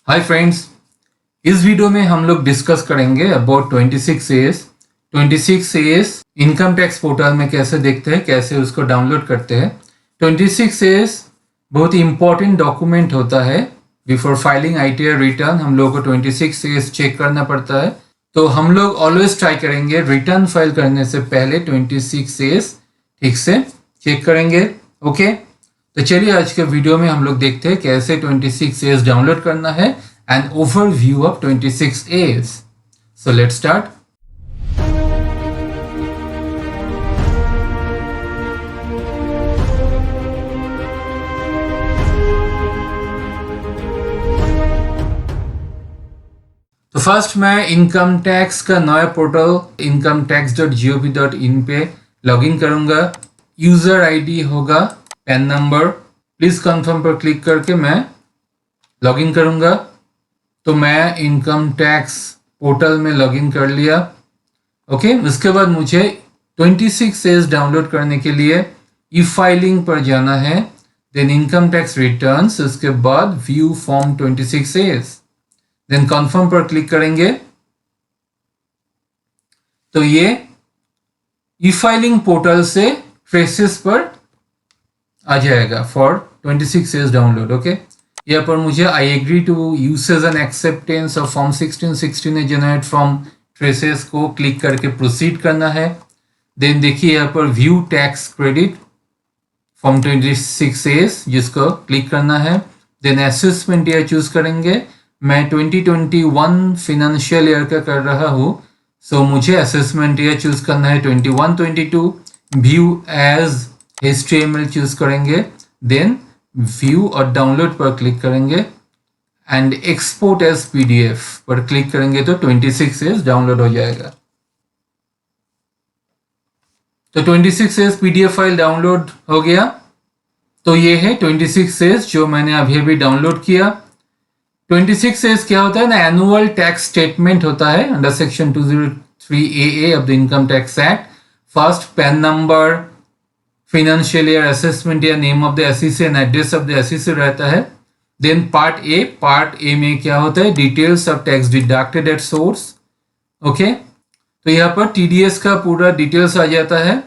Hi friends, इस video में हम लोग डिस्कस करेंगे about 26A। 26A income tax portal में कैसे देखते हैं, कैसे उसको डाउनलोड करते हैं। 26A बहुत ही इंपॉर्टेंट डॉक्यूमेंट होता है। बिफोर फाइलिंग ITR रिटर्न हम लोगों को 26A चेक करना पड़ता है। तो हम लोग ऑलवेज ट्राई करेंगे रिटर्न फाइल करने से पहले 26A ठीक से चेक करेंगे। ओके, तो चलिए आज के वीडियो में हम लोग देखते हैं कैसे 26A डाउनलोड करना है and overview of 26A। So let's start. तो फर्स्ट मैं इनकम टैक्स का नया पोर्टल incometax.gov.in पे लॉगिन करूंगा। यूजर आईडी होगा पैन नंबर। प्लीज कंफर्म पर क्लिक करके मैं लॉगिन करूंगा। तो मैं इनकम टैक्स पोर्टल में लॉगिन कर लिया। ओके, उसके बाद मुझे 26A डाउनलोड करने के लिए ई फाइलिंग पर जाना है, देन इनकम टैक्स रिटर्न्स, उसके बाद view form 26A, then confirm पर क्लिक करेंगे तो ये ई फाइलिंग पोर्टल से ट्रेसेस पर आ जाएगा फॉर 26A डाउनलोड। ओके, यहाँ पर मुझे I agree to usage and acceptance of form 1616 generate from TRACES को क्लिक करके प्रोसीड करना है। देन देखिए यहाँ पर view tax credit form 26A जिसको क्लिक करना है। देन असेसमेंट ईयर चूज करेंगे। मैं 2021 फिनेंशियल ईयर का कर रहा हूँ, सो मुझे असेसमेंट ईयर चूज करना है 21-22। व्यू एज HTML चूज करेंगे, देन व्यू और डाउनलोड पर क्लिक करेंगे एंड एक्सपोर्ट एज PDF पर क्लिक करेंगे तो 26A डाउनलोड हो जाएगा। तो 26A PDF फाइल डाउनलोड हो गया। तो ये है 26A जो मैंने अभी डाउनलोड किया। 26A क्या होता है ना, एनुअल टैक्स स्टेटमेंट होता है under section 203AA of the income tax act. First pan number, financial year, assessment year, name of the SEC and address of the SEC रहता है। देन पार्ट ए में क्या होता है, details of tax deducted at source. Okay, तो यहाँ पर TDS का पूरा डिटेल्स आ जाता है।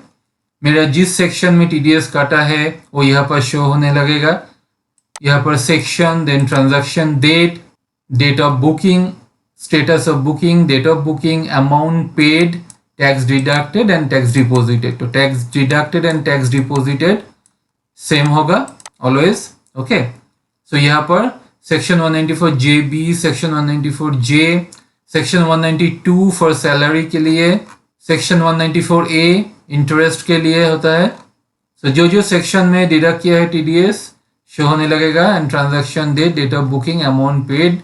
मेरा जिस सेक्शन में TDS काटा है वो यहाँ पर शो होने लगेगा। यहाँ पर section, then transaction date, date of booking, status of booking, date of booking, amount paid, tax deducted and tax deposited. तो tax deducted and tax deposited same होगा ऑलवेज। ओके, सो यहाँ पर section 194JB, section 194J, section 192 for salary के लिए, section 194A interest के लिए होता है। सो जो सेक्शन में डिडक्ट किया है TDS शो होने लगेगा and transaction date, date of booking, amount paid,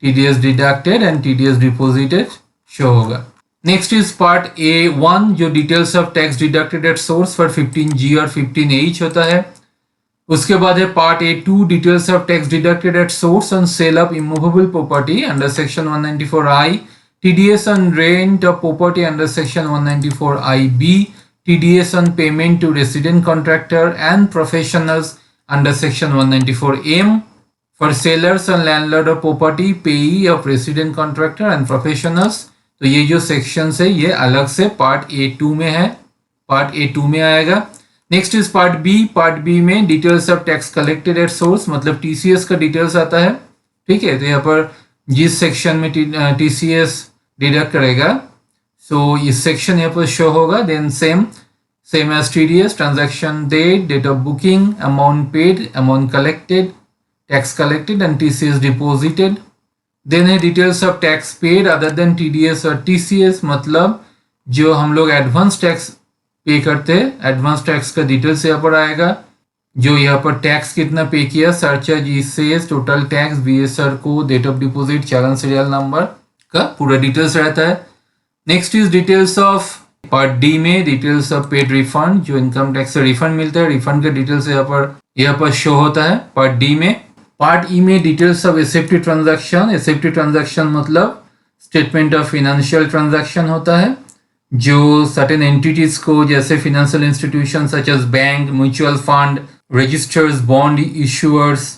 TDS deducted and TDS deposited show होगा। नेक्स्ट इज पार्ट A1 जो details of tax deducted at source for 15G और 15H होता है। उसके बाद है part A2 details of tax deducted at source on sale of immovable property under section 194I, TDS on rent of property under section 194IB, TDS on payment to resident contractor and professionals under section 194M, for sellers on landlord of property, payee of resident contractor and professionals. तो ये जो section है ये अलग से part A2 में है, part A2 में आएगा। Next is part B। Part B में details of tax collected at source, मतलब TCS का डिटेल्स आता है। ठीक है, तो यहाँ पर जिस सेक्शन में TCS डिडक्ट करेगा सो इस सेक्शन यहाँ पर शो होगा। Then same as TDS, transaction date, date of booking, amount paid, amount collected, tax collected and TCS deposited. Then है details of tax paid other than TDS और TCS, मतलब जो हम लोग एडवांस टैक्स पे करते हैं, एडवांस टैक्स का डिटेल्स यहाँ पर आएगा। जो यहाँ पर टैक्स कितना पे किया, surcharge, ECS, total tax, BSR को, date of deposit, challan serial number का पूरा डिटेल्स रहता है। Next is details of part D में डिटेल्स ऑफ पेड रिफंड, जो इनकम टैक्स से रिफंड मिलता है, रिफंड का डिटेल्स यहाँ पर शो होता है पार्ट D में। पार्ट E में details of accepted transaction. Accepted transaction मतलब स्टेटमेंट ऑफ फाइनेंशियल ट्रांजैक्शन होता है जो सर्टेन एंटिटीज को, जैसे financial institution such as bank, mutual fund, registers, bond issuers,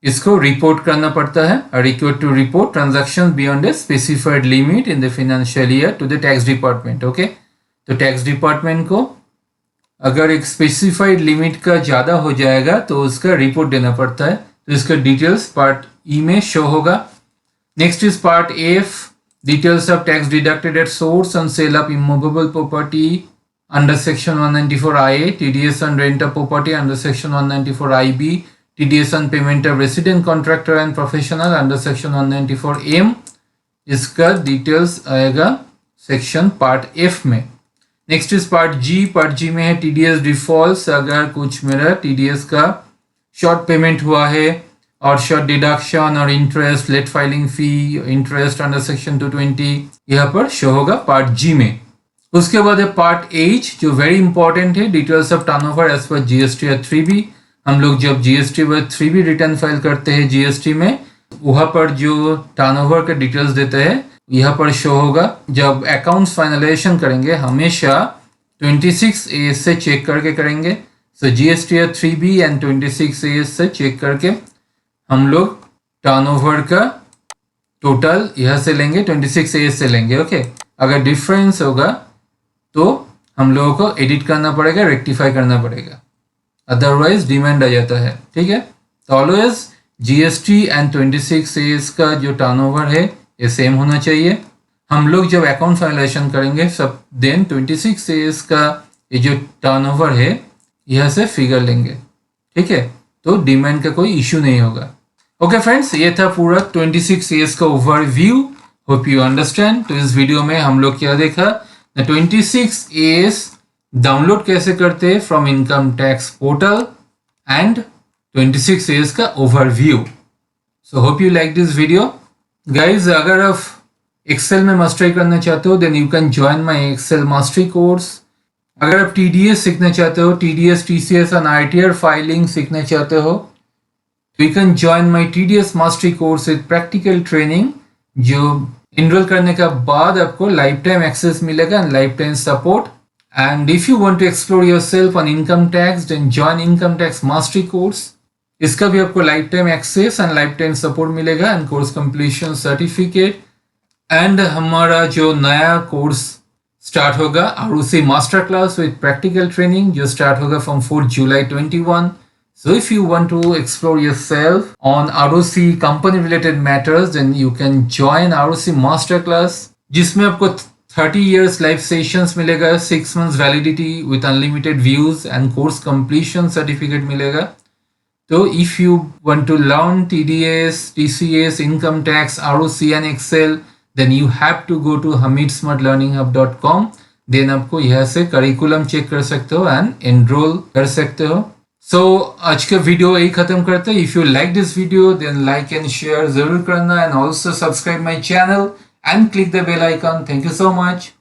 इसको रिपोर्ट करना पड़ता है, और required to report transaction beyond a specified limit in the financial year to the tax department. Okay, तो टैक्स डिपार्टमेंट को अगर एक स्पेसिफाइड लिमिट का ज़्यादा हो जाएगा तो उसका रिपोर्ट देना पड़ता है। तो इसका डिटेल्स पार्ट ई में शो होगा। Next is part F, details of tax deducted at source on sale of immovable property under section 194IA, TDS on rent of property under section 194IB, TDS on payment of resident contractor and professional under section 194M। इसका details आएगा section part F में। Next is part G. Part G में है TDS defaults, अगर कुछ मेरा TDS का short payment हुआ है और शॉर्ट डिडक्शन और इंटरेस्ट, लेट फाइलिंग फी, इंटरेस्ट अंडर सेक्शन 220 यहाँ पर शो होगा पार्ट जी में। उसके बाद है पार्ट एच जो वेरी इंपॉर्टेंट है, details of turnover as per GST और 3B। हम लोग जब GST व 3B रिटर्न फाइल करते हैं GST में, वहाँ पर जो टर्नओवर का डिटेल्स देते हैं यहाँ पर शो होगा। जब अकाउंट्स फाइनलाइजेशन करेंगे हमेशा 26A से चेक करके करेंगे। सो GST और 3B एंड 26A से चेक करके हम लोग टर्नओवर का टोटल यहाँ से लेंगे, 26A से लेंगे। ओके, अगर डिफरेंस होगा तो हम लोगों को एडिट करना पड़ेगा, रेक्टिफाई करना पड़ेगा, अदरवाइज डिमांड आ जाता है। ठीक है, तो ऑलवेज GST एंड 26A का जो टर्नओवर है ये सेम होना चाहिए। हम लोग जब अकाउंट फाइनलाइजेशन करेंगे सब देन 26A का ये जो टर्नओवर है यहाँ से फिगर लेंगे। ठीक है, तो डिमांड का कोई इशू नहीं होगा। ओके फ्रेंड्स, ये था पूरा 26A का ओवरव्यू। Hope you understand. तो इस वीडियो में हम लोग क्या देखा, 26A डाउनलोड कैसे करते हैं from income tax portal and 26A का overview. So hope you like this video guys. अगर आप एक्सेल में मास्टरी करना चाहते हो then you can join my Excel mastery course. अगर आप TDS सीखना चाहते हो, TDS, TCS और ITR फाइलिंग सीखना चाहते हो, तो you can join my TDS mastery course with practical training, जो इनरोल करने के बाद आपको लाइफ टाइम एक्सेस मिलेगा and lifetime support. And if you want to explore yourself on income tax then join income tax mastery course. इसका भी आपको lifetime access and lifetime support मिलेगा and course completion certificate. And हमारा जो नया course start होगा ROC master class with practical training, जो start होगा from 4 July 21। So if you want to explore yourself on ROC company related matters then you can join ROC masterclass, जिसमें आपको 30 years live sessions मिलेगा, 6 months validity with unlimited views and course completion certificate मिलेगा। तो if you want to learn TDS, TCS, income tax, ROC and Excel then you have to go to hamidsmartlearninghub.com। then आपको यहाँ से curriculum check कर सकते हो and enrol कर सकते हो। सो आज का वीडियो यही खत्म करते हैं। If you like this video then like and share जरूर करना and also subscribe my channel and click the bell icon. Thank you so much.